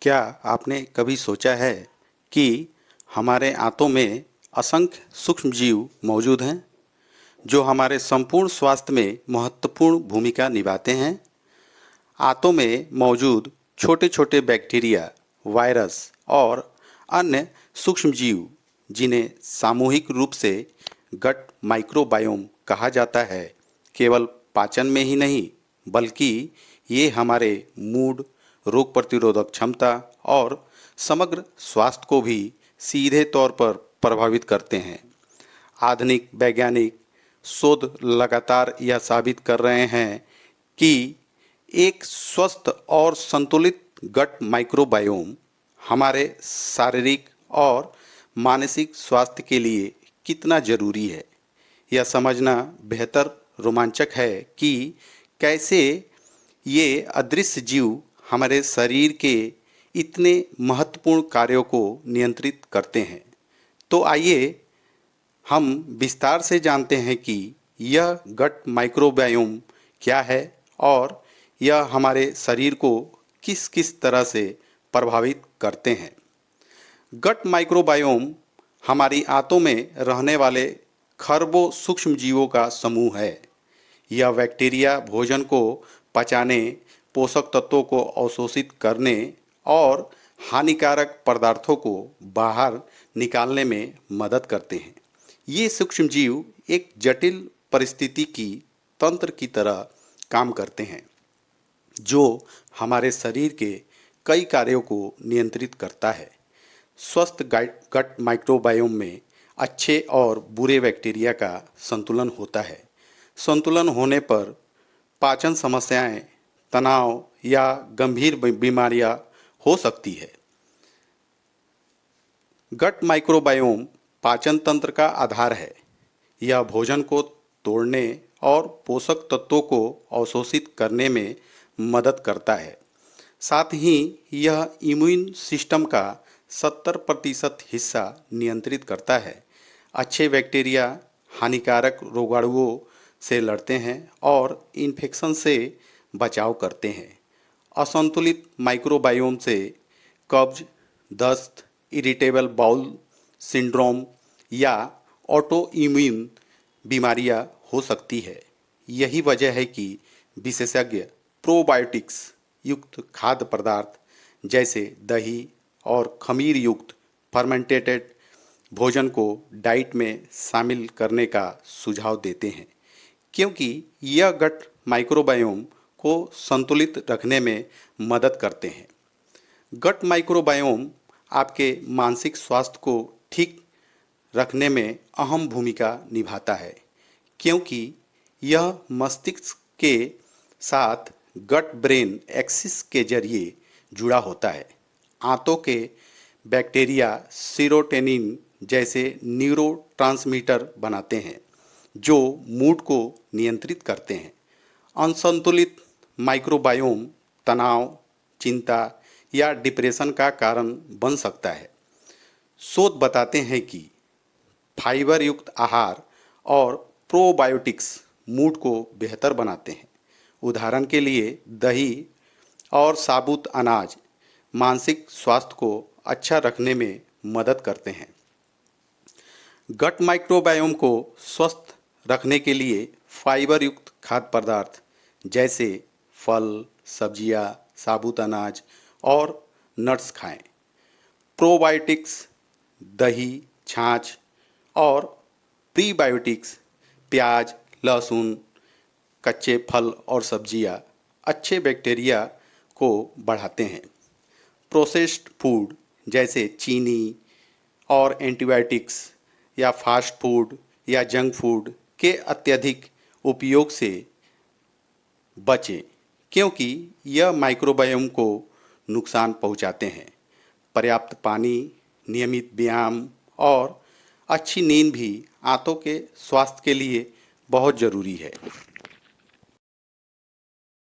क्या आपने कभी सोचा है कि हमारे आंतों में असंख्य सूक्ष्म जीव मौजूद हैं जो हमारे संपूर्ण स्वास्थ्य में महत्वपूर्ण भूमिका निभाते हैं? आंतों में मौजूद छोटे छोटे बैक्टीरिया, वायरस और अन्य सूक्ष्म जीव, जिन्हें सामूहिक रूप से गट माइक्रोबायोम कहा जाता है, केवल पाचन में ही नहीं बल्कि ये हमारे मूड, रोग प्रतिरोधक क्षमता और समग्र स्वास्थ्य को भी सीधे तौर पर प्रभावित करते हैं। आधुनिक वैज्ञानिक शोध लगातार यह साबित कर रहे हैं कि एक स्वस्थ और संतुलित गट माइक्रोबायोम हमारे शारीरिक और मानसिक स्वास्थ्य के लिए कितना जरूरी है। यह समझना बेहतर रोमांचक है कि कैसे ये अदृश्य जीव हमारे शरीर के इतने महत्वपूर्ण कार्यों को नियंत्रित करते हैं। तो आइए हम विस्तार से जानते हैं कि यह गट माइक्रोबायोम क्या है और यह हमारे शरीर को किस किस तरह से प्रभावित करते हैं। गट माइक्रोबायोम हमारी आंतों में रहने वाले खरबों सूक्ष्म जीवों का समूह है। यह बैक्टीरिया भोजन को पचाने, पोषक तत्वों को अवशोषित करने और हानिकारक पदार्थों को बाहर निकालने में मदद करते हैं। ये सूक्ष्म जीव एक जटिल परिस्थितिकी तंत्र की तरह काम करते हैं जो हमारे शरीर के कई कार्यों को नियंत्रित करता है। स्वस्थ गट माइक्रोबायोम में अच्छे और बुरे बैक्टीरिया का संतुलन होता है। संतुलन होने पर पाचन समस्याएं, तनाव या गंभीर बीमारियां हो सकती है। गट माइक्रोबायोम पाचन तंत्र का आधार है। यह भोजन को तोड़ने और पोषक तत्वों को अवशोषित करने में मदद करता है। साथ ही यह इम्यून सिस्टम का 70% हिस्सा नियंत्रित करता है। अच्छे बैक्टीरिया हानिकारक रोगाणुओं से लड़ते हैं और इन्फेक्शन से बचाव करते हैं। असंतुलित माइक्रोबायोम से कब्ज, दस्त, इरिटेबल बाउल सिंड्रोम या ऑटो इम्यून बीमारियां हो सकती है। यही वजह है कि विशेषज्ञ प्रोबायोटिक्स युक्त खाद्य पदार्थ जैसे दही और खमीर युक्त फर्मेंटेटेड भोजन को डाइट में शामिल करने का सुझाव देते हैं, क्योंकि यह गट माइक्रोबायोम को संतुलित रखने में मदद करते हैं। गट माइक्रोबायोम आपके मानसिक स्वास्थ्य को ठीक रखने में अहम भूमिका निभाता है, क्योंकि यह मस्तिष्क के साथ गट ब्रेन एक्सिस के जरिए जुड़ा होता है। आंतों के बैक्टीरिया सीरोटोनिन जैसे न्यूरोट्रांसमीटर बनाते हैं जो मूड को नियंत्रित करते हैं। असंतुलित माइक्रोबायोम तनाव, चिंता या डिप्रेशन का कारण बन सकता है। शोध बताते हैं कि फाइबर युक्त आहार और प्रोबायोटिक्स मूड को बेहतर बनाते हैं। उदाहरण के लिए दही और साबुत अनाज मानसिक स्वास्थ्य को अच्छा रखने में मदद करते हैं। गट माइक्रोबायोम को स्वस्थ रखने के लिए फाइबर युक्त खाद्य पदार्थ जैसे फल, सब्जियां, साबुत अनाज और नट्स खाएं। प्रोबायोटिक्स दही, छाछ और प्रीबायोटिक्स प्याज, लहसुन, कच्चे फल और सब्जियां अच्छे बैक्टीरिया को बढ़ाते हैं। प्रोसेस्ड फूड जैसे चीनी और एंटीबायोटिक्स या फास्ट फूड या जंक फूड के अत्यधिक उपयोग से बचें, क्योंकि यह माइक्रोबायोम को नुकसान पहुंचाते हैं। पर्याप्त पानी, नियमित व्यायाम और अच्छी नींद भी आंतों के स्वास्थ्य के लिए बहुत ज़रूरी है।